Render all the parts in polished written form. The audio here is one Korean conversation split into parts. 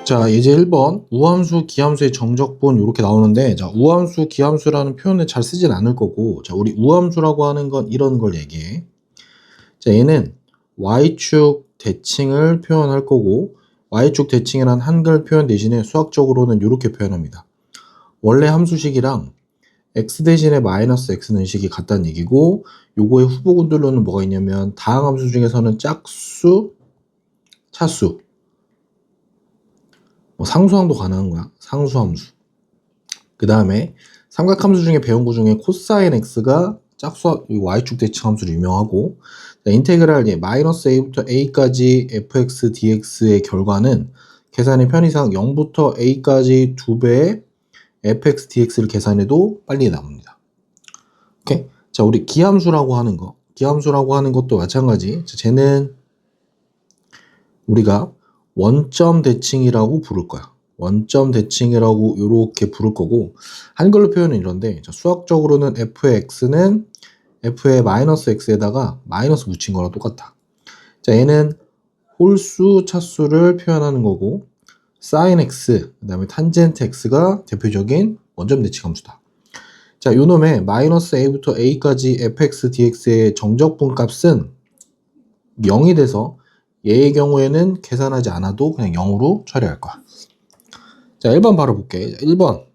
자, 이제 1번 우함수, 기함수의 정적분 이렇게 나오는데, 자, 우함수, 기함수라는 표현을 잘 쓰진 않을 거고, 자, 우리 우함수라고 하는 건 이런 걸 얘기해. 자, 얘는 y축 대칭을 표현할 거고, y축 대칭이란 한글 표현 대신에 수학적으로는 이렇게 표현합니다. 원래 함수식이랑 x 대신에 마이너스 x는 식이 같다는 얘기고, 요거의 후보군들로는 뭐가 있냐면 다항함수 중에서는 짝수, 차수, 상수항도 가능한 거야. 상수함수. 그 다음에 삼각함수 중에 배운 거 중에 코사인 x가 짝수 y축 대칭 함수로 유명하고, 인테그랄 마이너스 a부터 a까지 fx dx의 결과는 계산의 편의상 0부터 a까지 2배의 fx dx를 계산해도 빨리 나옵니다. 오케이? 자, 우리 기함수라고 하는 것도 마찬가지. 자, 쟤는 우리가 원점 대칭이라고 부를 거야. 원점 대칭이라고 이렇게 부를 거고, 한글로 표현은 이런데, 자, 수학적으로는 f의 x는 f의 마이너스 x에다가 마이너스 붙인 거랑 똑같아. 자, 얘는 홀수 차수를 표현하는 거고, sin x, 그 다음에 탄젠트 x가 대표적인 원점 대칭 함수다. 자, 요 놈의 마이너스 a부터 a까지 fx dx의 정적분 값은 0이 돼서 얘의 경우에는 계산하지 않아도 그냥 0으로 처리할 거야. 자, 1번 바로 볼게. 1번.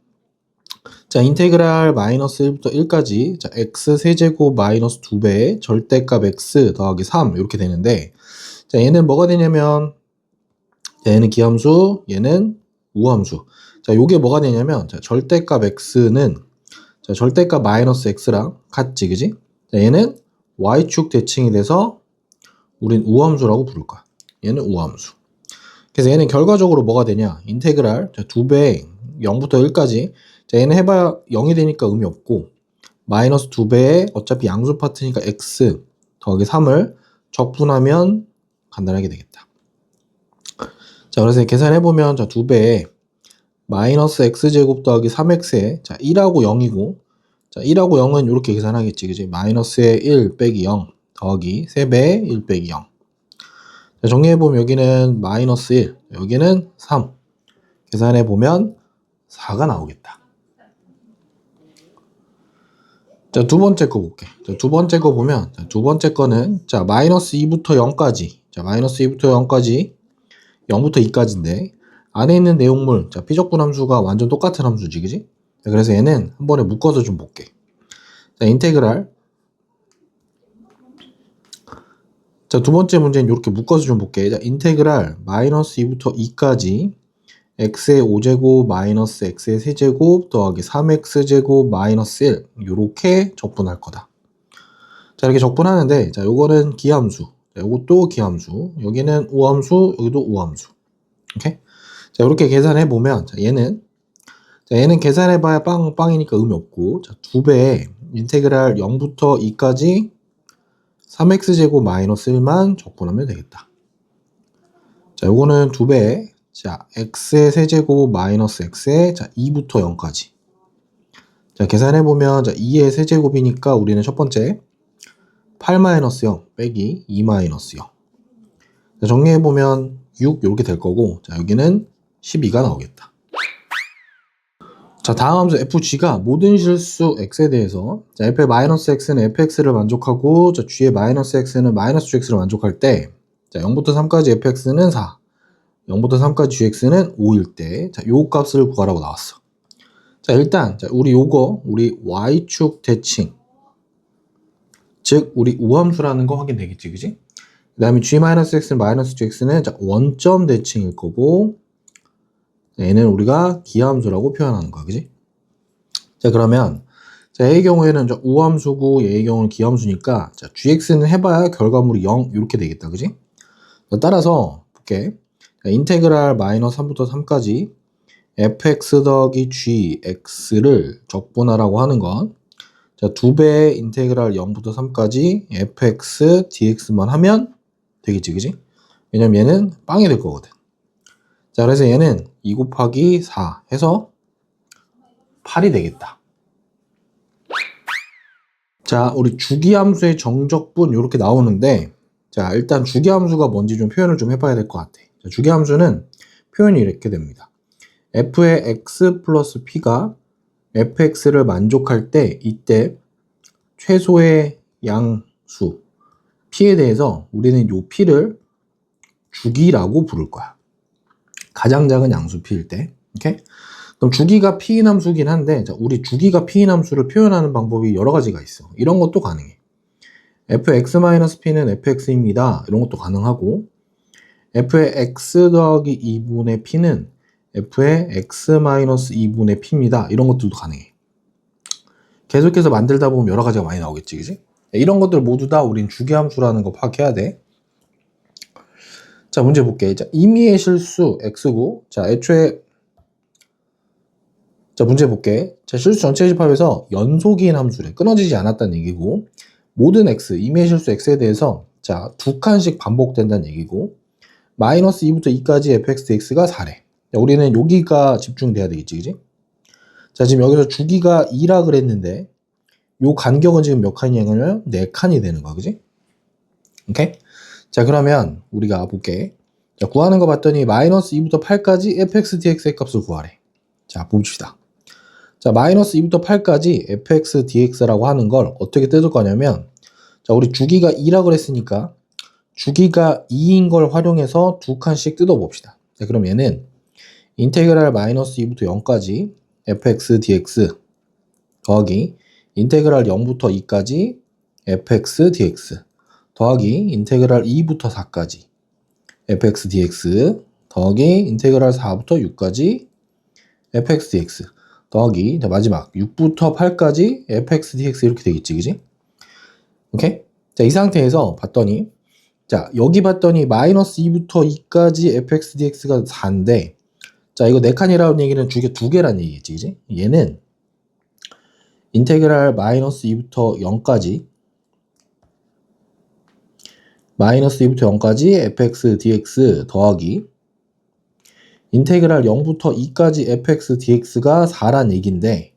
자, 인테그랄 마이너스 1부터 1까지, 자, x 세제곱 마이너스 2배의 절대값 x 더하기 3 이렇게 되는데, 자, 얘는 뭐가 되냐면, 자, 얘는 기함수, 얘는 우함수. 자, 요게 뭐가 되냐면, 자, 절대값 x는, 자, 절대값 마이너스 x랑 같지, 그지? 자, 얘는 y축 대칭이 돼서 우린 우함수라고 부를 거야. 얘는 우함수. 그래서 얘는 결과적으로 뭐가 되냐? 인테그랄, 자, 2배 0부터 1까지. 자, 얘는 해봐야 0이 되니까 의미 없고, 마이너스 2배에 어차피 양수 파트니까 x 더하기 3을 적분하면 간단하게 되겠다. 자, 그래서 계산해보면, 자, 2배에 마이너스 x제곱 더하기 3x에, 자, 1하고 0이고, 자, 1하고 0은 이렇게 계산하겠지, 그지? 마이너스에 1 빼기 0 더하기 3배에 1 빼기 0. 자, 정리해보면 여기는 마이너스 1, 여기는 3. 계산해보면 4가 나오겠다. 자, 두 번째 거 볼게. 자, 두 번째 거 보면, 자, 두 번째 거는, 자, 마이너스 2부터 0까지. 자, 마이너스 2부터 0까지, 0부터 2까지인데, 안에 있는 내용물, 자, 피적분 함수가 완전 똑같은 함수지, 그지? 자, 그래서 얘는 한 번에 묶어서 좀 볼게. 자, 인테그랄. 자, 두 번째 문제는 이렇게 묶어서 좀 볼게. 자, 인테그랄 마이너스 2부터 2까지 x의 5제곱 마이너스 x의 세제곱 더하기 3x제곱 마이너스 1 이렇게 적분할 거다. 자, 이렇게 적분하는데, 자, 요거는 기함수, 자, 요것도 기함수, 여기는 우함수, 여기도 우함수. 오케이? 자, 이렇게 계산해 보면, 자, 얘는 계산해봐야 빵이니까 의미 없고, 자, 2배에 인테그랄 0부터 2까지 3x제곱 마이너스 1만 적분하면 되겠다. 자, 요거는 2배에, 자, x의 세제곱 마이너스 x의, 자, 2부터 0까지. 자, 계산해보면, 자, 2의 세제곱이니까 우리는 첫 번째 8-0 빼기 2-0. 자, 정리해보면 6 이렇게 될 거고, 자, 여기는 12가 나오겠다. 자, 다음 함수 fg가 모든 실수 x에 대해서, 자, f의 마이너스 x는 fx를 만족하고, 자, g의 마이너스 x는 마이너스 gx를 만족할 때, 자, 0부터 3까지 fx는 4, 0부터 3까지 gx는 5일 때, 자, 요 값을 구하라고 나왔어. 자, 일단, 자, 우리 y축 대칭, 즉, 우리 우함수라는 거 확인되겠지, 그지? 그 다음에 g-x는 마이너스 gx는, 자, 원점 대칭일 거고, 얘는 우리가 기함수라고 표현하는 거야, 그지? 자, 그러면, 자, A의 경우에는 우함수고, 얘의 경우는 기함수니까, 자, gx는 해봐야 결과물이 0, 이렇게 되겠다, 그지? 자, 따라서, 볼게. 자, 인테그랄 마이너스 3부터 3까지 fx 더하기 gx를 적분하라고 하는 건, 자, 2배의 인테그랄 0부터 3까지 fx dx만 하면 되겠지, 그지? 왜냐면 얘는 빵이 될 거거든. 자, 그래서 얘는 2 곱하기 4 해서 8이 되겠다. 자, 우리 주기함수의 정적분 이렇게 나오는데, 자, 일단 주기함수가 뭔지 좀 표현을 좀 해봐야 될 것 같아. 자, 주기함수는 표현이 이렇게 됩니다. f의 x 플러스 p가 fx를 만족할 때 이때 최소의 양수 p에 대해서 우리는 요 p를 주기라고 부를 거야. 가장 작은 양수 p일 때. 오케이? 그럼 주기가 p인 함수긴 한데, 자, 우리 주기가 p인 함수를 표현하는 방법이 여러 가지가 있어. 이런 것도 가능해. fx-p는 fx입니다. 이런 것도 가능하고, f의 x 더하기 2분의 p는 f의 x-2분의 p입니다. 이런 것들도 가능해. 계속해서 만들다 보면 여러 가지가 많이 나오겠지, 그지? 이런 것들 모두 다 우린 주기함수라는 거 파악해야 돼. 자, 문제 볼게. 자, 임의의 실수 x고, 자, 애초에, 자, 문제 볼게. 자, 실수 전체 집합에서 연속인 함수래. 끊어지지 않았다는 얘기고, 모든 x, 임의의 실수 x에 대해서, 자, 두 칸씩 반복된다는 얘기고, 마이너스 2부터 2까지 fx, dx가 4래. 자, 우리는 여기가 집중돼야 되겠지, 그지? 자, 지금 여기서 주기가 2라 그랬는데, 요 간격은 지금 몇 칸이냐면 4칸이 되는 거야, 그지? 오케이? 자, 그러면 우리가 볼게. 자, 구하는 거 봤더니 마이너스 2부터 8까지 fx, dx의 값을 구하래. 자, 봅시다. 자, 마이너스 2부터 8까지 fx, dx라고 하는 걸 어떻게 뜯을 거냐면, 자, 우리 주기가 2라 그랬으니까 주기가 2인 걸 활용해서 두 칸씩 뜯어봅시다. 자, 그럼 얘는 인테그랄 마이너스 2부터 0까지 fx, dx 더하기 인테그랄 0부터 2까지 fx, dx 더하기 인테그랄 2부터 4까지 fx, dx 더하기 인테그랄 4부터 6까지 fx, dx 더하기 마지막 6부터 8까지 fx, dx 이렇게 되겠지, 그지? 오케이? 자, 이 상태에서 봤더니, 자, 여기 봤더니 마이너스 2부터 2까지 fx, dx가 4인데, 자, 이거 4칸이라는 얘기는 주기가 2개라는 얘기겠지, 그지? 얘는 인테그랄 마이너스 2부터 0까지 마이너스 2부터 0까지 fx, dx 더하기 인테그랄 0부터 2까지 fx, dx가 4란 얘기인데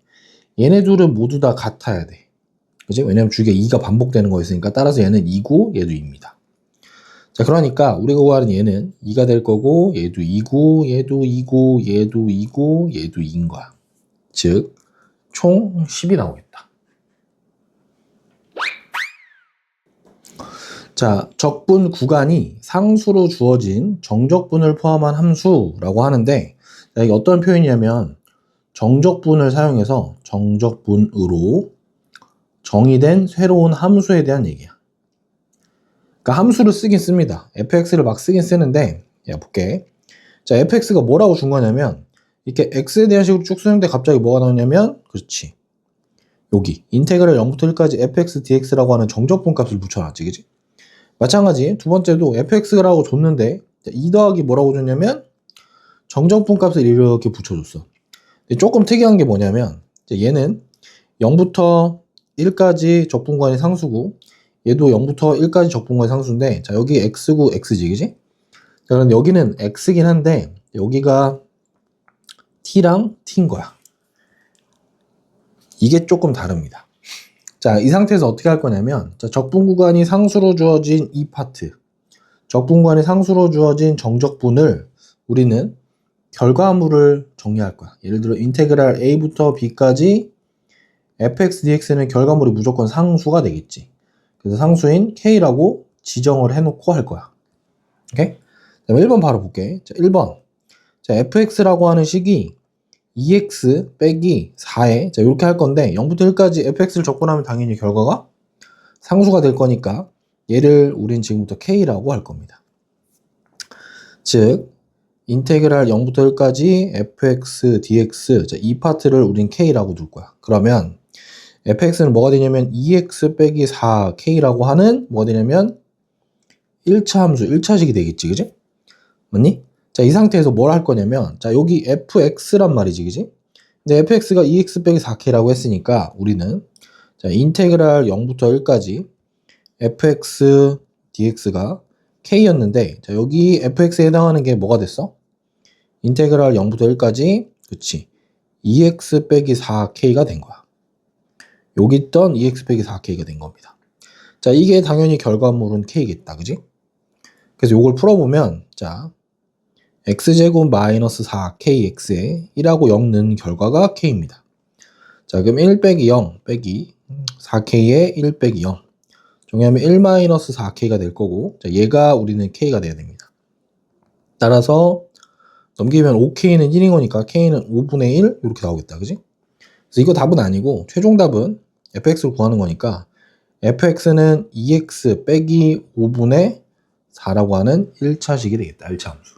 얘네 둘은 모두 다 같아야 돼. 그지? 왜냐면 주기가 2가 반복되는 거였으니까 따라서 얘는 2고 얘도 2입니다. 자, 그러니까 우리가 구하는 얘는 2가 될 거고 얘도 2고 얘도 2고 얘도 2고 얘도 2인 거야. 즉 총 10이 나오겠다. 자, 적분 구간이 상수로 주어진 정적분을 포함한 함수라고 하는데, 자, 이게 어떤 표현이냐면 정적분을 사용해서 정적분으로 정의된 새로운 함수에 대한 얘기야. 그러니까 함수를 쓰긴 씁니다. fx를 막 쓰긴 쓰는데, 야, 볼게. 자, fx가 뭐라고 준 거냐면 이렇게 x에 대한 식으로 쭉 쓰는데 갑자기 뭐가 나오냐면, 그렇지, 여기 인테그랄 0부터 1까지 fx, dx라고 하는 정적분 값을 붙여놨지, 그지? 마찬가지 두 번째도 fx라고 줬는데 2 더하기 뭐라고 줬냐면 정적분 값을 이렇게 붙여줬어. 근데 조금 특이한 게 뭐냐면 얘는 0부터 1까지 적분관이 상수고 얘도 0부터 1까지 적분관이 상수인데, 자, 여기 x고 x지, 그지? 자, 그런데 여기는 x긴 한데 여기가 t랑 t인 거야. 이게 조금 다릅니다. 자, 이 상태에서 어떻게 할 거냐면, 자, 적분구간이 상수로 주어진 이 파트, 적분구간이 상수로 주어진 정적분을 우리는 결과물을 정리할 거야. 예를 들어 인테그랄 a부터 b까지 fx, dx는 결과물이 무조건 상수가 되겠지. 그래서 상수인 k라고 지정을 해놓고 할 거야. 오케이? 자, 1번 바로 볼게. 자, 1번. 자, fx라고 하는 식이 2x 빼기 4에, 자, 이렇게 할 건데 0부터 1까지 fx를 적분하면 당연히 결과가 상수가 될 거니까 얘를 우린 지금부터 k라고 할 겁니다. 즉 인테그랄 0부터 1까지 fx, dx, 자, 이 파트를 우린 k라고 둘 거야. 그러면 fx는 뭐가 되냐면 2x 빼기 4k라고 하는 뭐가 되냐면 1차 함수, 1차식이 되겠지, 그지? 맞니? 자, 이 상태에서 뭘 할 거냐면, 자, 여기 fx란 말이지, 그지? 근데 fx가 2x 빼기 4k라고 했으니까 우리는, 자, 인테그랄 0부터 1까지 fx dx가 k였는데, 자, 여기 fx에 해당하는 게 뭐가 됐어? 인테그랄 0부터 1까지, 그치, 2x 빼기 4k가 된 거야. 여기 있던 2x 빼기 4k가 된 겁니다. 자, 이게 당연히 결과물은 k겠다, 그지? 그래서 이걸 풀어보면, 자, x제곱 마이너스 4kx에 1하고 0 넣은 결과가 k입니다. 자, 그럼 1 빼기 0 빼기 4k에 1 빼기 0. 정리하면 1 마이너스 4k가 될 거고, 자, 얘가 우리는 k가 돼야 됩니다. 따라서 넘기면 5k는 1인 거니까 k는 5분의 1 이렇게 나오겠다. 그지? 그래서 이거 답은 아니고 최종 답은 fx를 구하는 거니까 fx는 2x 빼기 5분의 4라고 하는 1차식이 되겠다. 1차 함수.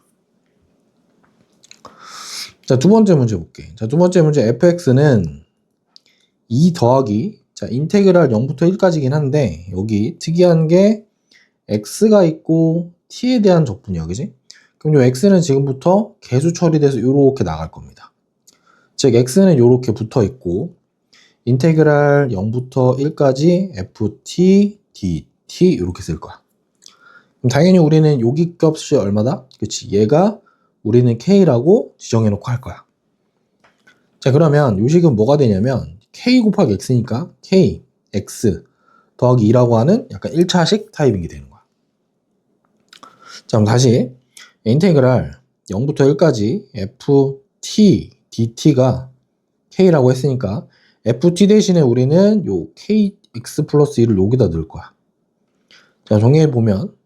자, 두 번째 문제 볼게. 자, 두 번째 문제 fx는 2 더하기, 자, 인테그랄 0부터 1까지긴 한데 여기 특이한 게 x가 있고 t에 대한 적분이야. 그지? 그럼 요 x는 지금부터 계수 처리돼서 이렇게 나갈 겁니다. 즉 x는 이렇게 붙어 있고 인테그랄 0부터 1까지 ft dt 이렇게 쓸 거야. 그럼 당연히 우리는 여기 값이 얼마다? 그치, 얘가 우리는 k라고 지정해 놓고 할 거야. 자, 그러면 요 식은 뭐가 되냐면 k 곱하기 x니까 k, x 더하기 2라고 하는 약간 1차식 타입인 게 되는 거야. 자, 그럼 다시 인테그랄 0부터 1까지 ft dt가 k라고 했으니까 ft 대신에 우리는 요 kx 플러스 1을 여기다 넣을 거야. 자, 정리해 보면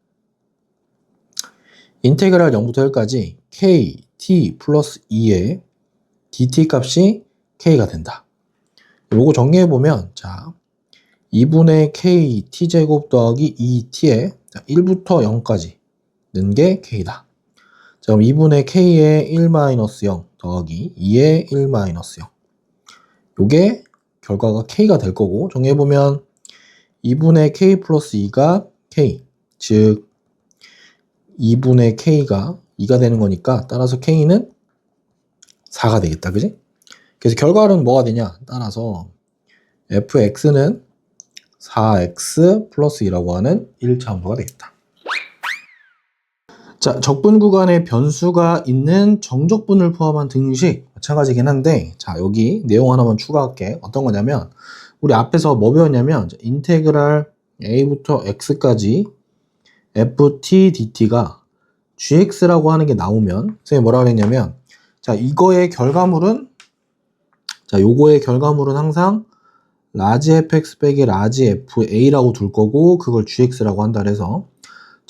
인테그랄 0부터 1까지 k, t 플러스 2의 dt 값이 k가 된다. 요거 정리해 보면, 자, 2분의 k t제곱 더하기 2t에 1부터 0까지 넣은 게 k다. 자, 그럼 2분의 k에 1-0 더하기 2에 1-0. 요게 결과가 k가 될 거고, 정리해 보면 2분의 k 플러스 2가 k, 즉 2분의 k가 2가 되는 거니까 따라서 k는 4가 되겠다. 그지? 그래서 결과는 뭐가 되냐? 따라서 fx는 4x 플러스 2라고 하는 1차 함수가 되겠다. 자, 적분 구간에 변수가 있는 정적분을 포함한 등식 마찬가지긴 한데, 자, 여기 내용 하나만 추가할게. 어떤 거냐면 우리 앞에서 뭐 배웠냐면 인테그랄 a부터 x까지 ft dt가 gx라고 하는 게 나오면 선생님이 뭐라 그랬냐면, 자, 이거의 결과물은, 자, 요거의 결과물은 항상 라지 fx 빼기 라지 fa라고 둘 거고 그걸 gx라고 한다 그래서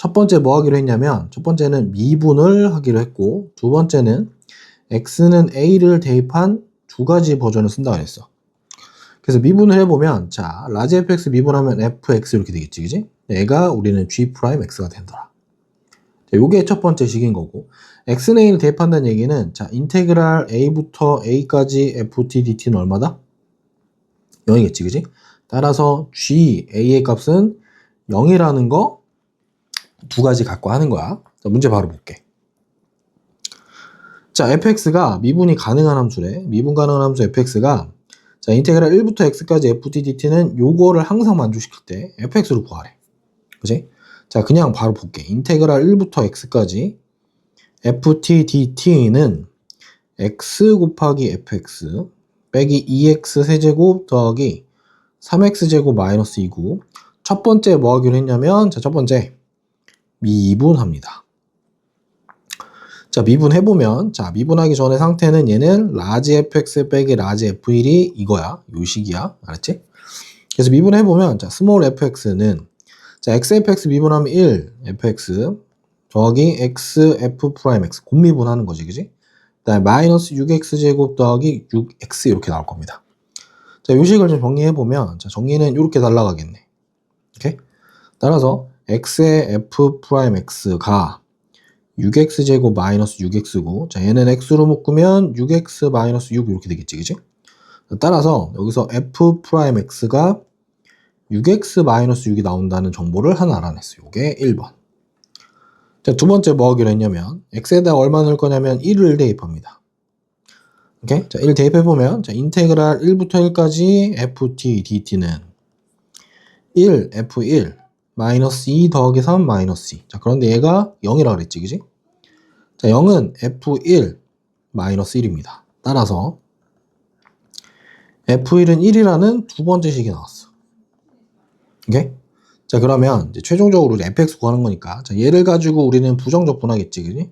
첫 번째 뭐 하기로 했냐면, 첫 번째는 미분을 하기로 했고 두 번째는 x는 a를 대입한 두 가지 버전을 쓴다고 했어. 그래서 미분을 해보면, 자, 라지 fx 미분하면 fx 이렇게 되겠지, 그지? 얘가 우리는 g'x가 된다. 자, 요게 첫 번째 식인 거고, x는 a를 대입한다는 얘기는, 자, 인테그랄 a부터 a까지 ft dt는 얼마다? 0이겠지, 그지? 따라서 g a의 값은 0이라는 거 두 가지 갖고 하는 거야. 자, 문제 바로 볼게. 자, fx가 미분이 가능한 함수래. 미분 가능한 함수 fx가, 자, 인테그랄 1부터 x까지 ft dt는 요거를 항상 만족시킬 때 fx로 구하래. 그지? 자, 그냥 바로 볼게. 인테그랄 1부터 x까지 ft dt는 x 곱하기 fx 빼기 2x 세제곱 더하기 3x제곱 마이너스 2고, 첫 번째 뭐 하기로 했냐면, 자, 첫 번째 미분합니다. 자, 미분해보면, 자, 미분하기 전에 상태는 얘는 라지 fx 빼기 라지 f1이 이거야. 요 식이야. 알았지? 그래서 미분해보면, 자, 스몰 fx는, 자, xfx 미분하면 1 fx 더하기 x f 프라임 x 곱미분하는 거지, 그지? 그다음에 마이너스 6x제곱 더하기 6x 이렇게 나올 겁니다. 자, 요 식을 좀 정리해보면, 자, 정리는 이렇게 날라가겠네. 오케이? 따라서 x의 f 프라임 x가 6x제곱 마이너스 6x고, 자, 얘는 x로 묶으면 6x 마이너스 6 이렇게 되겠지, 그지? 따라서 여기서 f 프라임 x가 6x 마이너스 6이 나온다는 정보를 하나 알아냈어요. 이게 1번. 자, 두 번째 뭐 하기로 했냐면, x에다가 얼마 넣을 거냐면 1을 대입합니다. 오케이? 자, 1 대입해보면, 자, 인테그랄 1부터 1까지 ft dt는 1 f1 마이너스 2 더하기 3 마이너스 2. 자, 그런데 얘가 0이라고 그랬지, 그지? 자, 0은 f1 마이너스 1입니다. 따라서 f1은 1이라는 두 번째 식이 나왔어. 오케이? 자, 그러면 이제 최종적으로 우리 fx 구하는 거니까, 자, 얘를 가지고 우리는 부정적분하겠지, 그지?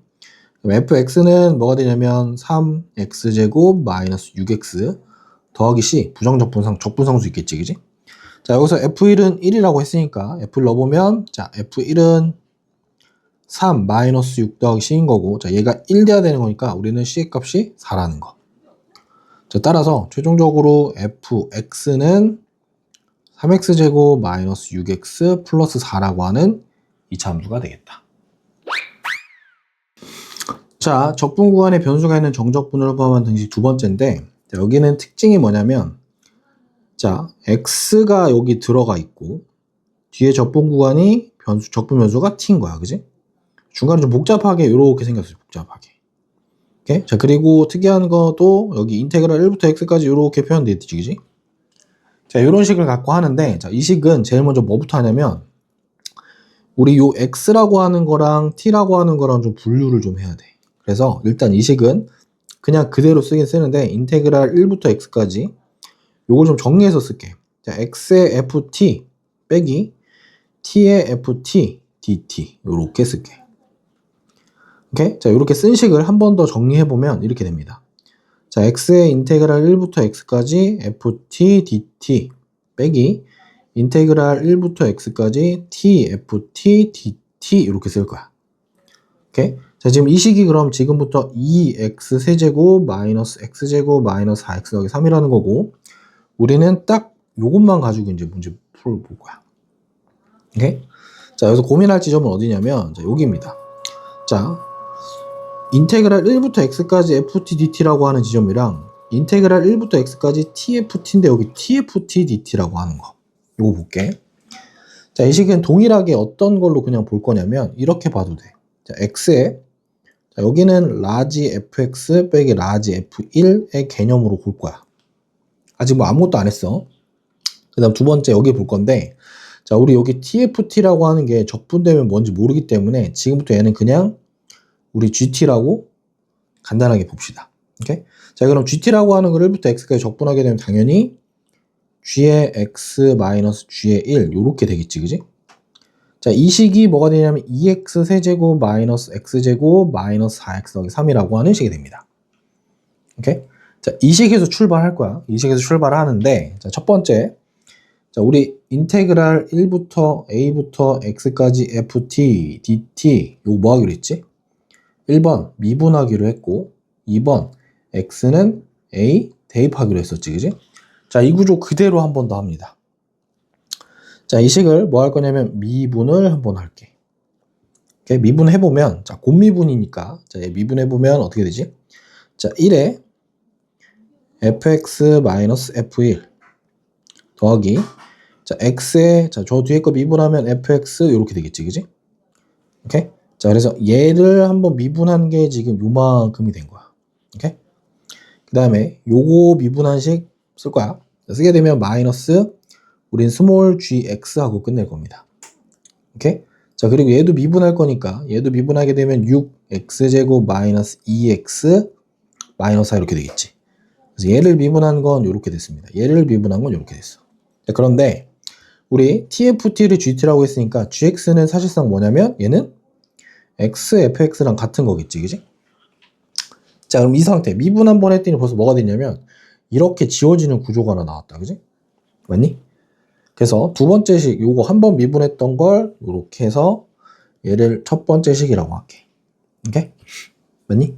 그럼 fx는 뭐가 되냐면 3x제곱 마이너스 6x 더하기 c 부정적분상 적분상수 있겠지, 그지? 자, 여기서 f1은 1이라고 했으니까 f를 넣어보면 자, f1은 3 마이너스 6 더하기 c인 거고, 자, 얘가 1 돼야 되는 거니까 우리는 c의 값이 4라는 거. 자, 따라서 최종적으로 fx는 3x제곱 마이너스 6x 플러스 4라고 하는 이차함수가 되겠다. 자, 적분 구간에 변수가 있는 정적분을 포함한 등식 두 번째인데, 자, 여기는 특징이 뭐냐면, 자, x가 여기 들어가 있고 뒤에 적분 구간이 적분 변수가 t인 거야, 그지? 중간에 좀 복잡하게 이렇게 생겼어요, 복잡하게. 오케이? 자, 그리고 특이한 것도 여기 인테그랄 1부터 x까지 이렇게 표현되어 있지, 그지? 자, 이런 식을 갖고 하는데, 자, 이 식은 제일 먼저 뭐부터 하냐면, 우리 요 x라고 하는 거랑 t라고 하는 거랑 좀 분류를 좀 해야 돼. 그래서 일단 이 식은 그냥 그대로 쓰긴 쓰는데, 인테그랄 1부터 x까지 요걸 좀 정리해서 쓸게. 자, x의 ft 빼기 t의 ft dt 요렇게 쓸게. 오케이? 자, 요렇게 쓴 식을 한 번 더 정리해보면 이렇게 됩니다. 자, x의 인테그랄 1부터 x까지 ft dt 빼기 인테그랄 1부터 x까지 t ft dt 이렇게 쓸 거야. 오케이? 자, 지금 이 식이 그럼 지금부터 2x 세제곱 마이너스 x제곱 마이너스 4x 더하기 3이라는 거고, 우리는 딱 요것만 가지고 이제 문제 풀어볼 거야. 오케이? 자, 여기서 고민할 지점은 어디냐면, 자, 여기입니다. 자, 인테그랄 1부터 x까지 ftdt라고 하는 지점이랑 인테그랄 1부터 x까지 tft인데 여기 tftdt라고 하는 거. 요거 볼게. 자, 이 식은 동일하게 어떤 걸로 그냥 볼 거냐면 이렇게 봐도 돼. 자, x에 자, 여기는 라지 fx 빼기 라지 f1의 개념으로 볼 거야. 아직 뭐 아무것도 안 했어. 그 다음 두 번째 여기 볼 건데, 자, 우리 여기 tft라고 하는 게 적분되면 뭔지 모르기 때문에 지금부터 얘는 그냥 우리 gt라고 간단하게 봅시다. 오케이? 자, 그럼 gt라고 하는 걸 1부터 x까지 적분하게 되면 당연히 g의 x 마이너스 g의 1 요렇게 되겠지, 그지? 자, 이 식이 뭐가 되냐면 2x 세제곱 마이너스 x제곱 마이너스 4x 더하기 3이라고 하는 식이 됩니다. 오케이? 자, 이 식에서 출발할 거야. 이 식에서 출발하는데, 자, 첫 번째, 자, 우리 인테그랄 1부터 a부터 x까지 ft dt 요거 뭐 하기로 했지? 1번 미분하기로 했고, 2번 x는 a 대입하기로 했었지, 그지? 자, 이 구조 그대로 한 번 더 합니다. 자, 이 식을 뭐 할 거냐면 미분을 한번 할게. 오케이? 미분해보면, 자, 곱미분이니까, 자, 미분해보면 어떻게 되지? 자, 1에 fx-f1 더하기, 자, x에, 자, 저 뒤에 거 미분하면 fx 이렇게 되겠지, 그지? 오케이? 자, 그래서 얘를 한번 미분한 게 지금 요만큼이 된 거야. 오케이? 그 다음에 요거 미분한 식 쓸 거야. 자, 쓰게 되면 마이너스 우린 스몰 gx 하고 끝낼 겁니다. 오케이? 자, 그리고 얘도 미분할 거니까 얘도 미분하게 되면 6x제곱 마이너스 2x 마이너스 4 이렇게 되겠지. 그래서 얘를 미분한 건 이렇게 됐습니다. 얘를 미분한 건 이렇게 됐어. 자, 그런데 우리 tft를 gt라고 했으니까 gx는 사실상 뭐냐면 얘는 x, fx랑 같은 거겠지, 그지? 자, 그럼 이 상태 미분 한번 했더니 벌써 뭐가 됐냐면 이렇게 지워지는 구조가 하나 나왔다, 그지? 맞니? 그래서 두 번째 식 요거 한번 미분했던 걸 이렇게 해서 얘를 첫 번째 식이라고 할게. 오케이? 맞니?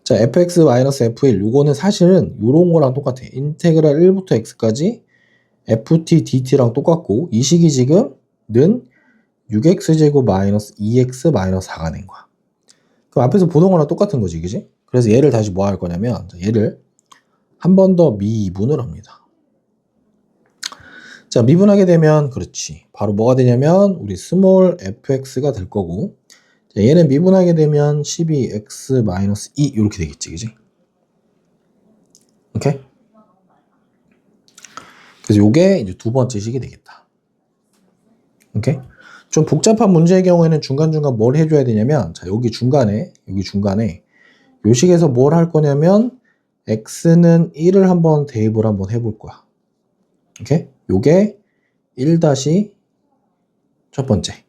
자, fx-f1 요거는 사실은 요런 거랑 똑같아. 인테그랄 1부터 x까지 ft dt랑 똑같고 이 식이 지금 는 6x제곱 마이너스 2x 마이너스 4가 된 거야. 그럼 앞에서 보던 거랑 똑같은 거지, 그지? 그래서 얘를 다시 뭐 할 거냐면 얘를 한 번 더 미분을 합니다. 자, 미분하게 되면 그렇지. 바로 뭐가 되냐면 우리 스몰 fx가 될 거고, 자, 얘는 미분하게 되면 12x 마이너스 2 이렇게 되겠지, 그지? 오케이? 그래서 요게 이제 두 번째 식이 되겠다. 오케이? 좀 복잡한 문제의 경우에는 중간중간 뭘 해줘야 되냐면, 자, 여기 중간에 요 식에서 뭘 할 거냐면 x는 1을 한번 대입을 한번 해볼 거야. 오케이? 요게 1 다시 첫 번째.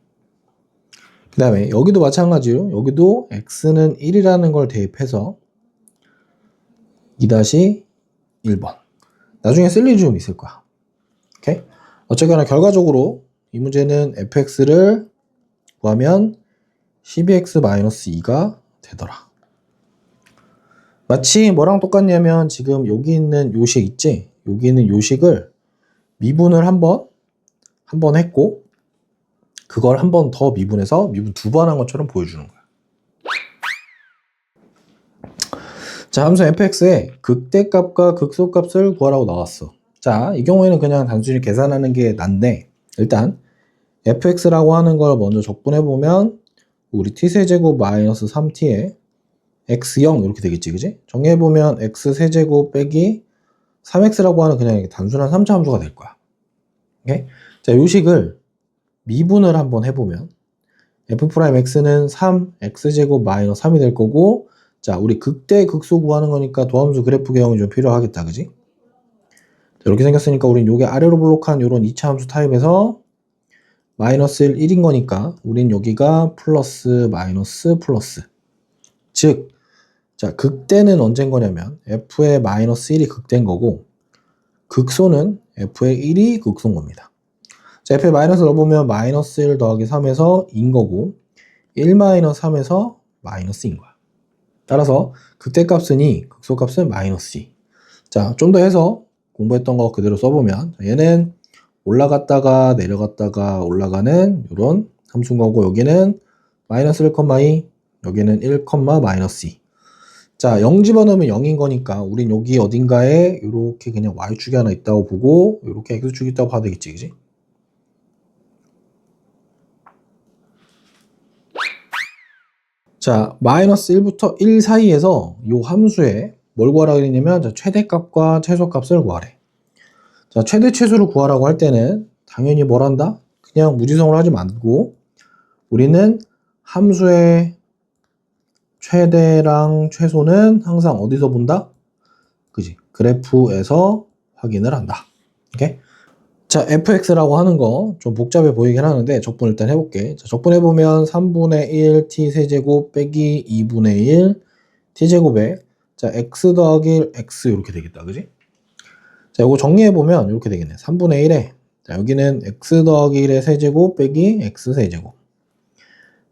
그 다음에 여기도 마찬가지로 여기도 x는 1이라는 걸 대입해서 2-1번. 나중에 쓸 일이 좀 있을 거야. 오케이? 어쨌거나 결과적으로 이 문제는 fx를 구하면 12x-2가 되더라. 마치 뭐랑 똑같냐면 지금 여기 있는 요식 있지? 여기 있는 요식을 미분을 한 번 했고 그걸 한 번 더 미분해서 미분 2번 한 것처럼 보여주는 거야. 자, 함수 fx의 극대값과 극소값을 구하라고 나왔어. 자, 이 경우에는 그냥 단순히 계산하는 게 난데 일단 fx라고 하는 걸 먼저 적분해보면 우리 t세제곱 마이너스 3t에 x0 이렇게 되겠지, 그지? 정리해보면 x세제곱 빼기 3x라고 하는 그냥 단순한 3차 함수가 될 거야. 오케이? 자, 요식을 미분을 한번 해보면 f'x는 3x제곱 마이너스 3이 될 거고 자, 우리 극대 극소 구하는 거니까 도함수 그래프 개형이 좀 필요하겠다, 그지? 자, 이렇게 생겼으니까 우린 요게 아래로 블록한 요런 2차 함수 타입에서 마이너스 1, 1인 거니까 우린 여기가 플러스 마이너스 플러스 즉 자, 극대는 언제인 거냐면 f의 마이너스 1이 극대인 거고 극소는 f의 1이 극소인 겁니다. 자, f의 마이너스 넣어보면 마이너스 1 더하기 3에서 2인 거고 1 마이너스 3에서 마이너스인 거야. 따라서 극대값은 2, 극소값은 마이너스 2. 자, 좀 더 해서 공부했던 거 그대로 써보면 얘는 올라갔다가 내려갔다가 올라가는 이런 함수인 거고 여기는 마이너스 1,2 여기는 1, 마이너스 2. 자, 0 집어넣으면 0인 거니까 우린 여기 어딘가에 이렇게 그냥 y축이 하나 있다고 보고 이렇게 x축이 있다고 봐도 되겠지, 그지? 자, 마이너스 1부터 1 사이에서 이 함수에 뭘 구하라고 했냐면 자, 최대값과 최소값을 구하래. 자, 최대 최소를 구하라고 할 때는 당연히 뭘 한다? 그냥 무지성으로 하지 말고 우리는 함수의 최대랑 최소는 항상 어디서 본다? 그지? 그래프에서 확인을 한다. 오케이? 자, fx라고 하는 거 좀 복잡해 보이긴 하는데 적분 일단 해볼게. 자, 적분해보면 3분의 1 t 세제곱 빼기 2분의 1 t제곱에 자, x 더하기 1 x 이렇게 되겠다, 그지? 자, 이거 정리해보면 이렇게 되겠네. 3분의 1에 자, 여기는 x 더하기 1의 세제곱 빼기 x 세제곱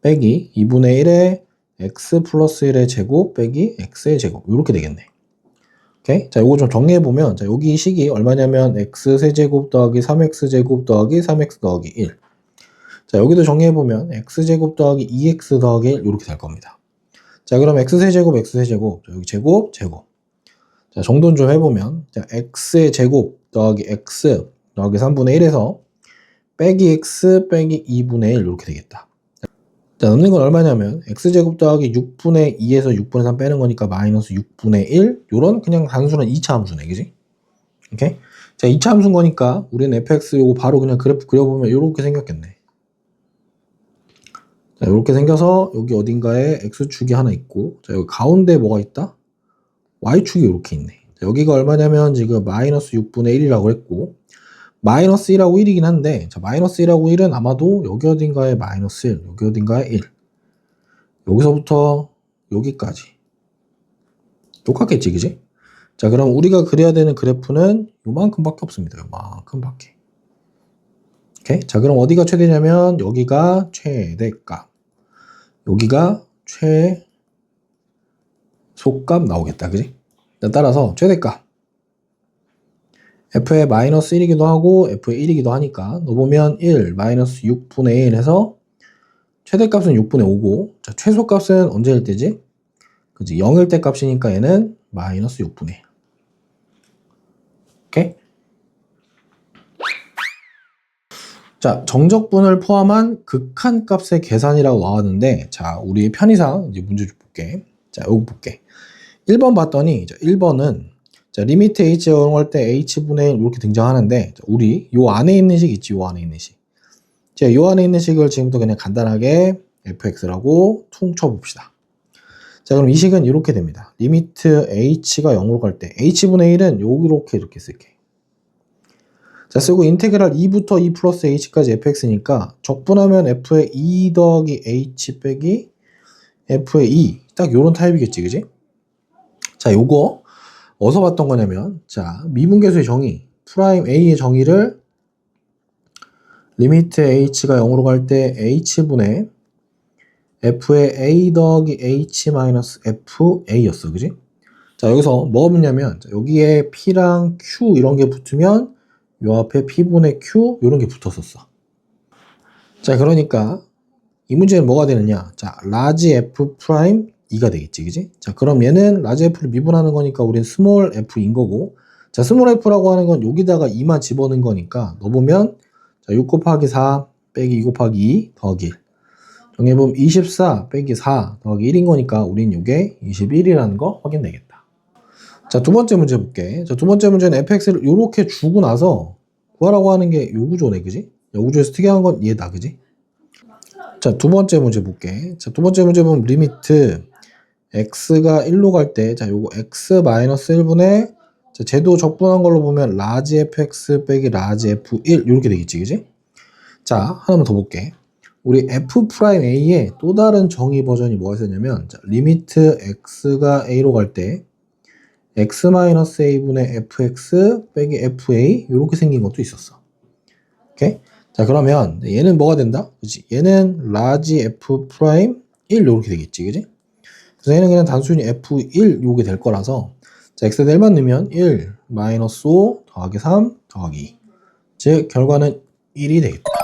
빼기 2분의 1에 x 플러스 1의 제곱 빼기 x의 제곱 이렇게 되겠네. 오케이? 자, 이거 좀 정리해보면 자, 여기 식이 얼마냐면 x 세제곱 더하기 3x 제곱 더하기 3x 더하기 1. 자, 여기도 정리해보면 x 제곱 더하기 2x 더하기 1 이렇게 될 겁니다. 자, 그럼 x 세제곱 x 세제곱 여기 제곱 제곱. 자, 정돈 좀 해보면 자, x의 제곱 더하기 x 더하기 3분의 1에서 빼기 x 빼기 2분의 1 이렇게 되겠다. 자, 넣는 건 얼마냐면 x제곱 더하기 6분의 2에서 6분의 3 빼는 거니까 마이너스 6분의 1 요런 그냥 단순한 2차 함수네, 그지? 오케이? 자, 2차 함수인 거니까 우리는 fx 요거 바로 그냥 그래프 그려보면 요렇게 생겼겠네. 자, 요렇게 생겨서 여기 어딘가에 x축이 하나 있고 자, 여기 가운데 뭐가 있다? y축이 요렇게 있네. 자, 여기가 얼마냐면 지금 마이너스 6분의 1이라고 했고 마이너스 1하고 1이긴 한데 자, 마이너스 1하고 1은 아마도 여기 어딘가에 마이너스 1 여기 어딘가에 1 여기서부터 여기까지 똑같겠지, 그지? 자, 그럼 우리가 그려야 되는 그래프는 요만큼밖에 없습니다. 요만큼밖에. 오케이? 자, 그럼 어디가 최대냐면 여기가 최대값 여기가 최소값 나오겠다, 그지? 따라서 최대값 f의 마이너스 1이기도 하고 f의 1이기도 하니까 넣어보면 1 마이너스 6분의 1 해서 최대값은 6분의 5고 자, 최소값은 언제일 때지? 그지? 0일 때 값이니까 얘는 마이너스 6분의 1. 오케이? 자, 정적분을 포함한 극한값의 계산이라고 나왔는데 자, 우리 편의상 이제 문제 좀 볼게. 자, 여기 볼게. 1번 봤더니 자, 1번은 자, 리미트 h 적용할 때 h분의 1 이렇게 등장하는데 자, 우리 요 안에 있는 식 있지? 요 안에 있는 식. 자, 요 안에 있는 식을 지금부터 그냥 간단하게 fx라고 퉁 쳐봅시다. 자, 그럼 이 식은 이렇게 됩니다. 리미트 h가 0으로 갈 때 h분의 1은 이렇게 쓸게. 자, 쓰고 인테그랄 2부터 2 플러스 h까지 fx니까 적분하면 f의 2 더하기 h 빼기 f의 2. 딱 요런 타입이겠지, 그지? 자, 요거 어디서 봤던 거냐면, 자, 미분계수의 정의, 프라임 a의 정의를 리미트 h가 0으로 갈 때 h분의 f의 a 더하기 h 마이너스 fa였어, 그지? 자, 여기서 뭐가 붙냐면, 여기에 p랑 q 이런 게 붙으면 요 앞에 p분의 q 이런 게 붙었었어. 자, 그러니까 이 문제는 뭐가 되느냐? 자, 라지 f 프라임 2가 되겠지, 그지? 자, 그럼 얘는 라지 f를 미분하는 거니까 우린 스몰 f인 거고, 자, 스몰 f라고 하는 건 여기다가 2만 집어넣은 거니까 넣어보면, 자, 6 곱하기 4 빼기 2 곱하기 2 더하기 1. 정해보면 24 빼기 4 더하기 1인 거니까 우린 이게 21이라는 거 확인되겠다. 자, 두 번째 문제 볼게. 자, 두 번째 문제는 fx를 이렇게 주고 나서 구하라고 하는 게 요 구조네, 그지? 요 구조에서 특이한 건 얘다, 그지? 자, 두 번째 문제 볼게. 자, 두 번째 문제 보면 리미트 x가 1로 갈 때, 자, 요거 x 마이너스 1분의, 자, 쟤도 적분한 걸로 보면 라지 fx 빼기 라지 f1 이렇게 되겠지, 그지? 자, 하나만 더 볼게. 우리 f 프라임 a의 또 다른 정의 버전이 뭐가 있었냐면, 자, 리미트 x가 a로 갈 때 x 마이너스 a분의 fx 빼기 fa 이렇게 생긴 것도 있었어. 오케이? 자, 그러면 얘는 뭐가 된다? 그치? 얘는 라지 f 프라임 1 이렇게 되겠지, 그지? 그래서 얘는 그냥 단순히 f1 요게 될 거라서, 자, x에다 1만 넣으면 1 마이너스 5 더하기 3 더하기 2. 즉 결과는 1이 되겠다.